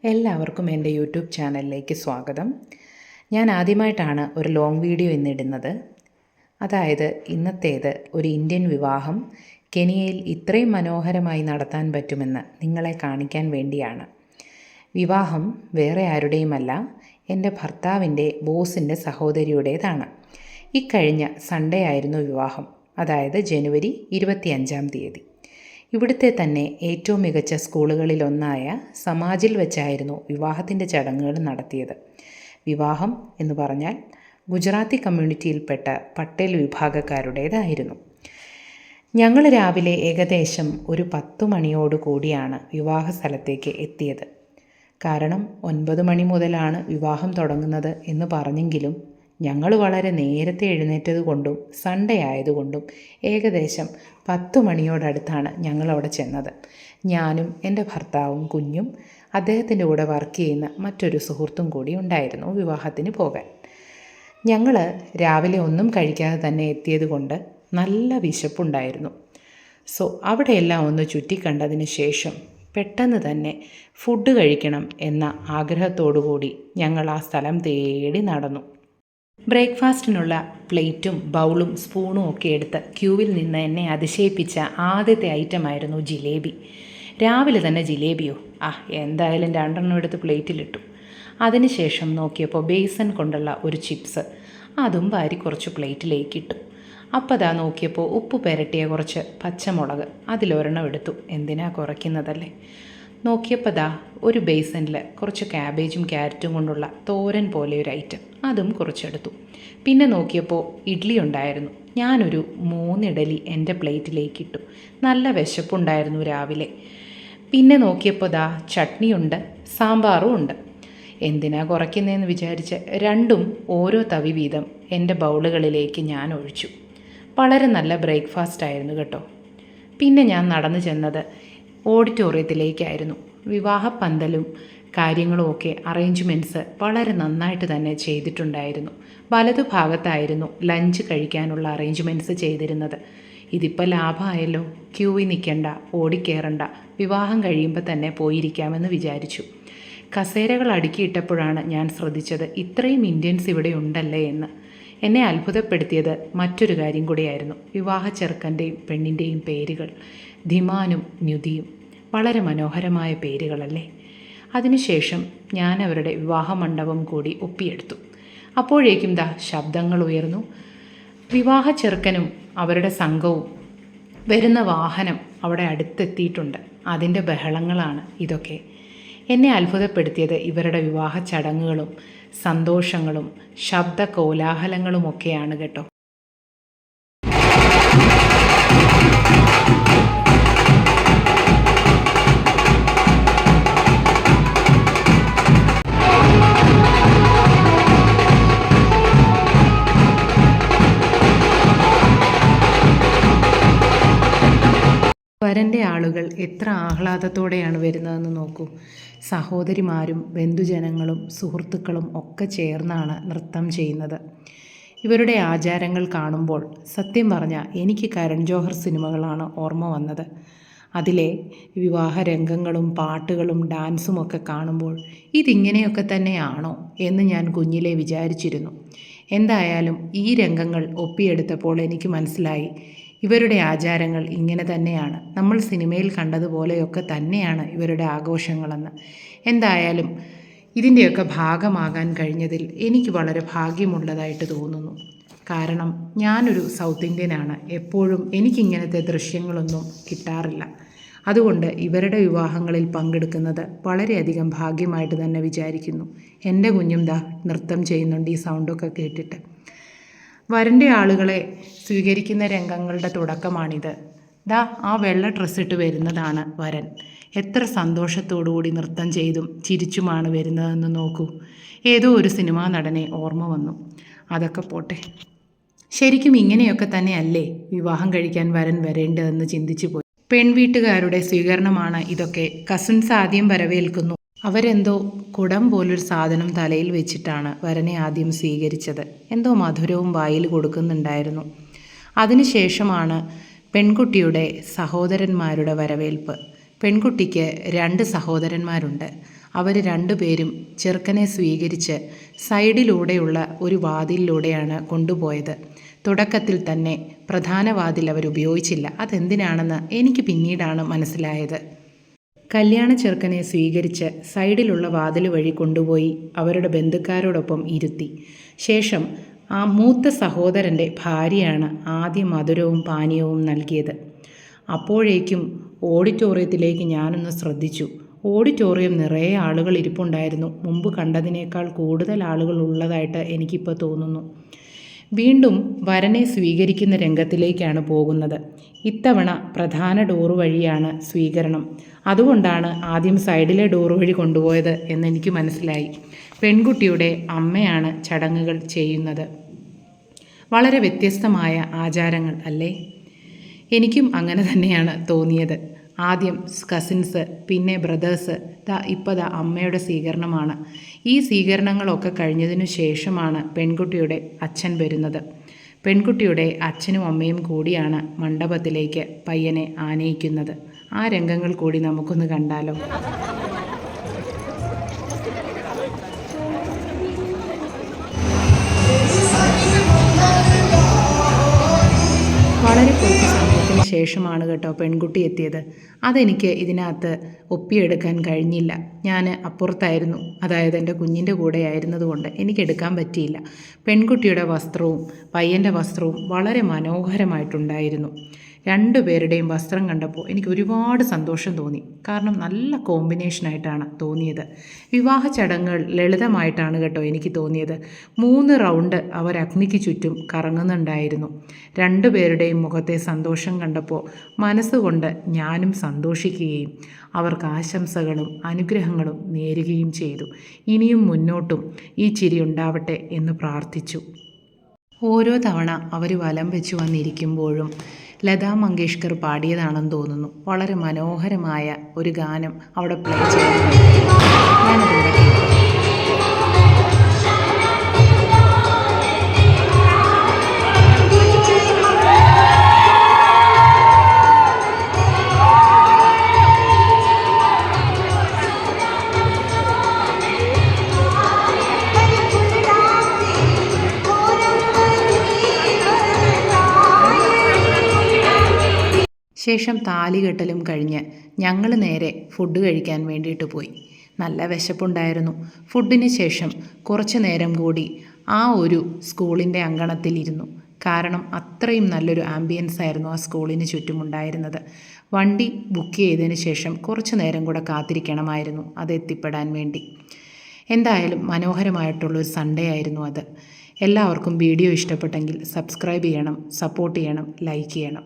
എല്ലാവർക്കും എൻ്റെ യൂട്യൂബ് ചാനലിലേക്ക് സ്വാഗതം. ഞാൻ ആദ്യമായിട്ടാണ് ഒരു ലോങ് വീഡിയോ ഇന്നിടുന്നത്. അതായത് ഇന്നത്തേത് ഒരു ഇന്ത്യൻ വിവാഹം കെനിയയിൽ ഇത്രയും മനോഹരമായി നടത്താൻ പറ്റുമെന്ന് നിങ്ങളെ കാണിക്കാൻ വേണ്ടിയാണ്. വിവാഹം വേറെ ആരുടെയുമല്ല, എൻ്റെ ഭർത്താവിൻ്റെ ബോസിൻ്റെ സഹോദരിയുടേതാണ്. ഇക്കഴിഞ്ഞ സൺഡേ ആയിരുന്നു വിവാഹം, അതായത് ജനുവരി 25 ഇവിടുത്തെ തന്നെ ഏറ്റവും മികച്ച സ്കൂളുകളിലൊന്നായ സമാജിൽ വെച്ചായിരുന്നു വിവാഹത്തിൻ്റെ ചടങ്ങുകൾ നടത്തിയത്. വിവാഹം എന്ന് പറഞ്ഞാൽ ഗുജറാത്തി കമ്മ്യൂണിറ്റിയിൽപ്പെട്ട പട്ടേൽ വിഭാഗക്കാരുടേതായിരുന്നു. ഞങ്ങൾ രാവിലെ ഏകദേശം ഒരു 10 മണിയോട് കൂടിയാണ് വിവാഹ സ്ഥലത്തേക്ക് എത്തിയത്. കാരണം 9 മണി മുതലാണ് വിവാഹം തുടങ്ങുന്നത് എന്ന് പറഞ്ഞെങ്കിലും ഞങ്ങൾ വളരെ നേരത്തെ എഴുന്നേറ്റത് കൊണ്ടും സൺഡേ ആയതുകൊണ്ടും ഏകദേശം 10 മണിയോടടുത്താണ് ഞങ്ങളവിടെ ചെന്നത്. ഞാനും എൻ്റെ ഭർത്താവും കുഞ്ഞും അദ്ദേഹത്തിൻ്റെ കൂടെ വർക്ക് ചെയ്യുന്ന മറ്റൊരു സുഹൃത്തും കൂടി ഉണ്ടായിരുന്നു വിവാഹത്തിന് പോകാൻ. ഞങ്ങൾ രാവിലെ ഒന്നും കഴിക്കാതെ തന്നെ എത്തിയത് കൊണ്ട് നല്ല വിശപ്പുണ്ടായിരുന്നു. അവിടെയെല്ലാം ഒന്ന് ചുറ്റിക്കണ്ടതിന് ശേഷം പെട്ടെന്ന് തന്നെ ഫുഡ് കഴിക്കണം എന്ന ആഗ്രഹത്തോടു കൂടി ഞങ്ങൾ ആ സ്ഥലം തേടി നടന്നു. ബ്രേക്ക്ഫാസ്റ്റിനുള്ള പ്ലേറ്റും ബൗളും സ്പൂണും ഒക്കെ എടുത്ത് ക്യൂവിൽ നിന്ന് എന്നെ അതിശയിപ്പിച്ച ആദ്യത്തെ ഐറ്റമായിരുന്നു ജിലേബി. രാവിലെ തന്നെ ജിലേബിയോ? എന്തായാലും 2 എടുത്ത് പ്ലേറ്റിലിട്ടു. അതിനുശേഷം നോക്കിയപ്പോൾ ബേസൻ കൊണ്ടുള്ള ഒരു ചിപ്സ്, അതും വാരി കുറച്ച് പ്ലേറ്റിലേക്കിട്ടു. അപ്പോൾ നോക്കിയപ്പോൾ ഉപ്പ് പുരട്ടിയ കുറച്ച് പച്ചമുളക്, അതിലൊരെണ്ണം എടുത്തു. എന്തിനാ കുറയ്ക്കുന്നതല്ലേ. നോക്കിയപ്പോൾ ഒരു ബേസനിൽ കുറച്ച് ക്യാബേജും ക്യാരറ്റും കൊണ്ടുള്ള തോരൻ പോലെ ഒരു ഐറ്റം, അതും കുറച്ചെടുത്തു. പിന്നെ നോക്കിയപ്പോൾ ഇഡ്ഡലി ഉണ്ടായിരുന്നു. ഞാനൊരു 3 ഇഡ്ഡലി എൻ്റെ പ്ലേറ്റിലേക്കിട്ടു. നല്ല വിശപ്പുണ്ടായിരുന്നു രാവിലെ. പിന്നെ നോക്കിയപ്പോൾ ചട്നിയുണ്ട്, സാമ്പാറും ഉണ്ട്. എന്തിനാ കുറയ്ക്കുന്നതെന്ന് വിചാരിച്ച് 2ഉം ഓരോ തവി വീതം എൻ്റെ ബൗളുകളിലേക്ക് ഞാൻ ഒഴിച്ചു. വളരെ നല്ല ബ്രേക്ക്ഫാസ്റ്റ് ആയിരുന്നു കേട്ടോ. പിന്നെ ഞാൻ നടന്നു ചെന്നത് ഓഡിറ്റോറിയത്തിലേക്കായിരുന്നു. വിവാഹപ്പന്തലും കാര്യങ്ങളുമൊക്കെ അറേഞ്ച്മെൻറ്റ്സ് വളരെ നന്നായിട്ട് തന്നെ ചെയ്തിട്ടുണ്ടായിരുന്നു. വലതുഭാഗത്തായിരുന്നു ലഞ്ച് കഴിക്കാനുള്ള അറേഞ്ച്മെൻറ്റ്സ് ചെയ്തിരുന്നത്. ഇതിപ്പോൾ ലാഭമായല്ലോ, ക്യൂവിൽ നിൽക്കണ്ട, ഓടിക്കയറണ്ട, വിവാഹം കഴിയുമ്പോൾ തന്നെ പോയിരിക്കാമെന്ന് വിചാരിച്ചു. കസേരകൾ അടുക്കിയിട്ടപ്പോഴാണ് ഞാൻ ശ്രദ്ധിച്ചത് ഇത്രയും ഇന്ത്യൻസ് ഇവിടെ ഉണ്ടല്ലേ എന്ന്. എന്നെ അത്ഭുതപ്പെടുത്തിയത് മറ്റൊരു കാര്യം കൂടിയായിരുന്നു. വിവാഹ ചെറുക്കൻ്റെയും പെണ്ണിൻ്റെയും പേരുകൾ ധിമാനും ന്യുതിയും, വളരെ മനോഹരമായ പേരുകളല്ലേ. അതിനുശേഷം ഞാൻ അവരുടെ വിവാഹമണ്ഡപം കൂടി ഒപ്പിയെടുത്തു. അപ്പോഴേക്കും ശബ്ദങ്ങൾ ഉയർന്നു. വിവാഹ ചെറുക്കനും അവരുടെ സംഘവും വരുന്ന വാഹനം അവിടെ അടുത്തെത്തിയിട്ടുണ്ട്. അതിൻ്റെ ബഹളങ്ങളാണ് ഇതൊക്കെ. എന്നെ അത്ഭുതപ്പെടുത്തിയത് ഇവരുടെ വിവാഹ ചടങ്ങുകളും സന്തോഷങ്ങളും ശബ്ദ കോലാഹലങ്ങളുമൊക്കെയാണ് കേട്ടോ. വരൻ്റെ ആളുകൾ എത്ര ആഹ്ലാദത്തോടെയാണ് വരുന്നതെന്ന് നോക്കൂ. സഹോദരിമാരും ബന്ധുജനങ്ങളും സുഹൃത്തുക്കളും ഒക്കെ ചേർന്നാണ് നൃത്തം ചെയ്യുന്നത്. ഇവരുടെ ആചാരങ്ങൾ കാണുമ്പോൾ സത്യം പറഞ്ഞാൽ എനിക്ക് കരൺ ജോഹർ സിനിമകളാണ് ഓർമ്മ വന്നത്. അതിലെ വിവാഹ രംഗങ്ങളും പാട്ടുകളും ഡാൻസും ഒക്കെ കാണുമ്പോൾ ഇതിങ്ങനെയൊക്കെ തന്നെയാണോ എന്ന് ഞാൻ കുഞ്ഞിലെ വിചാരിച്ചിരുന്നു. എന്തായാലും ഈ രംഗങ്ങൾ ഒപ്പിയെടുത്തപ്പോൾ എനിക്ക് മനസ്സിലായി, ഇവരുടെ ആചാരങ്ങൾ ഇങ്ങനെ തന്നെയാണ്, നമ്മൾ സിനിമയിൽ കണ്ടതുപോലെയൊക്കെ തന്നെയാണ് ഇവരുടെ ആഘോഷങ്ങളെന്ന്. എന്തായാലും ഇതിൻ്റെയൊക്കെ ഭാഗമാകാൻ കഴിഞ്ഞതിൽ എനിക്ക് വളരെ ഭാഗ്യമുള്ളതായിട്ട് തോന്നുന്നു. കാരണം ഞാനൊരു സൗത്ത് ഇന്ത്യനാണ്, എപ്പോഴും എനിക്കിങ്ങനത്തെ ദൃശ്യങ്ങളൊന്നും കിട്ടാറില്ല. അതുകൊണ്ട് ഇവരുടെ വിവാഹങ്ങളിൽ പങ്കെടുക്കുന്നത് വളരെയധികം ഭാഗ്യമായിട്ട് തന്നെ വിചാരിക്കുന്നു. എൻ്റെ കുഞ്ഞും നൃത്തം ചെയ്യുന്നുണ്ട് ഈ സൗണ്ടൊക്കെ കേട്ടിട്ട്. വരൻ്റെ ആളുകളെ സ്വീകരിക്കുന്ന രംഗങ്ങളുടെ തുടക്കമാണിത്. ആ വെള്ള ഡ്രസ്സിട്ട് വരുന്നതാണ് വരൻ. എത്ര സന്തോഷത്തോടുകൂടി നൃത്തം ചെയ്തും ചിരിച്ചുമാണ് വരുന്നതെന്ന് നോക്കൂ. ഏതോ ഒരു സിനിമാ നടനെ ഓർമ്മ വന്നു. അതൊക്കെ പോട്ടെ, ശരിക്കും ഇങ്ങനെയൊക്കെ തന്നെയല്ലേ വിവാഹം കഴിക്കാൻ വരൻ വരേണ്ടതെന്ന് ചിന്തിച്ചു പോയി. പെൺവീട്ടുകാരുടെ സ്വീകരണമാണ് ഇതൊക്കെ. കസിൻസ് ആദ്യം വരവേൽക്കുന്നു. അവരെന്തോ കുടം പോലൊരു സാധനം തലയിൽ വെച്ചിട്ടാണ് വരനെ ആദ്യം സ്വീകരിച്ചത്. എന്തോ മധുരവും വായിൽ കൊടുക്കുന്നുണ്ടായിരുന്നു. അതിനുശേഷമാണ് പെൺകുട്ടിയുടെ സഹോദരന്മാരുടെ വരവേൽപ്പ്. പെൺകുട്ടിക്ക് 2 സഹോദരന്മാരുണ്ട്. അവർ രണ്ടുപേരും ചെറുക്കനെ സ്വീകരിച്ച് സൈഡിലൂടെയുള്ള ഒരു വാതിലിലൂടെയാണ് കൊണ്ടുപോയത്. തുടക്കത്തിൽ തന്നെ പ്രധാന വാതിൽ അവർ ഉപയോഗിച്ചില്ല. അതെന്തിനാണെന്ന് എനിക്ക് പിന്നീടാണ് മനസ്സിലായത്. കല്യാണ ചെറുക്കനെ സ്വീകരിച്ച് സൈഡിലുള്ള വാതിൽ വഴി കൊണ്ടുപോയി അവരുടെ ബന്ധുക്കാരോടൊപ്പം ഇരുത്തി. ശേഷം ആ മൂത്ത സഹോദരൻ്റെ ഭാര്യയാണ് ആദ്യം മധുരവും പാനീയവും നൽകിയത്. അപ്പോഴേക്കും ഓഡിറ്റോറിയത്തിലേക്ക് ഞാനൊന്ന് ശ്രദ്ധിച്ചു. ഓഡിറ്റോറിയം നിറയെ ആളുകൾ ഇരിപ്പുണ്ടായിരുന്നു. മുമ്പ് കണ്ടതിനേക്കാൾ കൂടുതൽ ആളുകൾ ഉള്ളതായിട്ട് എനിക്കിപ്പോൾ തോന്നുന്നു. വീണ്ടും വരനെ സ്വീകരിക്കുന്ന രംഗത്തിലേക്കാണ് പോകുന്നത്. ഇത്തവണ പ്രധാന ഡോറ് വഴിയാണ് സ്വീകരണം. അതുകൊണ്ടാണ് ആദ്യം സൈഡിലെ ഡോറ് വഴി കൊണ്ടുപോയത് എന്നെനിക്ക് മനസ്സിലായി. പെൺകുട്ടിയുടെ അമ്മയാണ് ചടങ്ങുകൾ ചെയ്യുന്നത്. വളരെ വ്യത്യസ്തമായ ആചാരങ്ങൾ അല്ലേ? എനിക്കും അങ്ങനെ തന്നെയാണ് തോന്നിയത്. ആദ്യം കസിൻസ്, പിന്നെ ബ്രദേഴ്സ്, ഇപ്പോൾ അമ്മയുടെ സ്വീകരണമാണ്. ഈ സ്വീകരണങ്ങളൊക്കെ കഴിഞ്ഞതിനു ശേഷമാണ് പെൺകുട്ടിയുടെ അച്ഛൻ വരുന്നത്. പെൺകുട്ടിയുടെ അച്ഛനും അമ്മയും കൂടിയാണ് മണ്ഡപത്തിലേക്ക് പയ്യനെ ആനയിക്കുന്നത്. ആ രംഗങ്ങൾ കൂടി നമുക്കൊന്ന് കണ്ടാലോ? വളരെ കുറച്ച് സമയത്തിന് ശേഷമാണ് കേട്ടോ പെൺകുട്ടി എത്തിയത്. അതെനിക്ക് ഇതിനകത്ത് ഒപ്പിയെടുക്കാൻ കഴിഞ്ഞില്ല. ഞാൻ അപ്പുറത്തായിരുന്നു, അതായത് എൻ്റെ കുഞ്ഞിൻ്റെ കൂടെ ആയിരുന്നതുകൊണ്ട് എനിക്കെടുക്കാൻ പറ്റിയില്ല. പെൺകുട്ടിയുടെ വസ്ത്രവും പയ്യൻ്റെ വസ്ത്രവും വളരെ മനോഹരമായിട്ടുണ്ടായിരുന്നു. രണ്ടുപേരുടെയും വസ്ത്രം കണ്ടപ്പോൾ എനിക്ക് ഒരുപാട് സന്തോഷം തോന്നി. കാരണം നല്ല കോമ്പിനേഷനായിട്ടാണ് തോന്നിയത്. വിവാഹ ചടങ്ങുകൾ ലളിതമായിട്ടാണ് കേട്ടോ എനിക്ക് തോന്നിയത്. 3 റൗണ്ട് അവർ അഗ്നിക്ക് ചുറ്റും കറങ്ങുന്നുണ്ടായിരുന്നു. രണ്ടുപേരുടെയും മുഖത്തെ സന്തോഷം കണ്ടപ്പോൾ മനസ്സുകൊണ്ട് ഞാനും സന്തോഷിക്കുകയും അവർക്ക് ആശംസകളും അനുഗ്രഹങ്ങളും നേരുകയും ചെയ്തു. ഇനിയും മുന്നോട്ടും ഈ ചിരി ഉണ്ടാവട്ടെ എന്ന് പ്രാർത്ഥിച്ചു. ഓരോ തവണ അവർ വലം വെച്ച് വന്നിരിക്കുമ്പോഴും ലതാ മങ്കേഷ്കർ പാടിയതാണെന്ന് തോന്നുന്നു. വളരെ മനോഹരമായ ഒരു ഗാനം അവിടെ പ്ലേ ചെയ്യുന്നുണ്ട്. ഞാനതിവിടെ കേൾക്കാം. ശേഷം താലികെട്ടലും കഴിഞ്ഞ് ഞങ്ങൾ നേരെ ഫുഡ് കഴിക്കാൻ വേണ്ടിയിട്ട് പോയി. നല്ല വിശപ്പുണ്ടായിരുന്നു. ഫുഡിന് ശേഷം കുറച്ച് നേരം കൂടി ആ ഒരു സ്കൂളിൻ്റെ അങ്കണത്തിലിരുന്നു. കാരണം അത്രയും നല്ലൊരു ആംബിയൻസ് ആയിരുന്നു ആ സ്കൂളിന് ചുറ്റുമുണ്ടായിരുന്നത്. വണ്ടി ബുക്ക് ചെയ്തതിന് ശേഷം കുറച്ച് നേരം കൂടെ കാത്തിരിക്കണമായിരുന്നു അത് എത്തിപ്പെടാൻ വേണ്ടി. എന്തായാലും മനോഹരമായിട്ടുള്ളൊരു സൺഡേ ആയിരുന്നു അത്. എല്ലാവർക്കും വീഡിയോ ഇഷ്ടപ്പെട്ടെങ്കിൽ സബ്സ്ക്രൈബ് ചെയ്യണം, സപ്പോർട്ട് ചെയ്യണം, ലൈക്ക് ചെയ്യണം.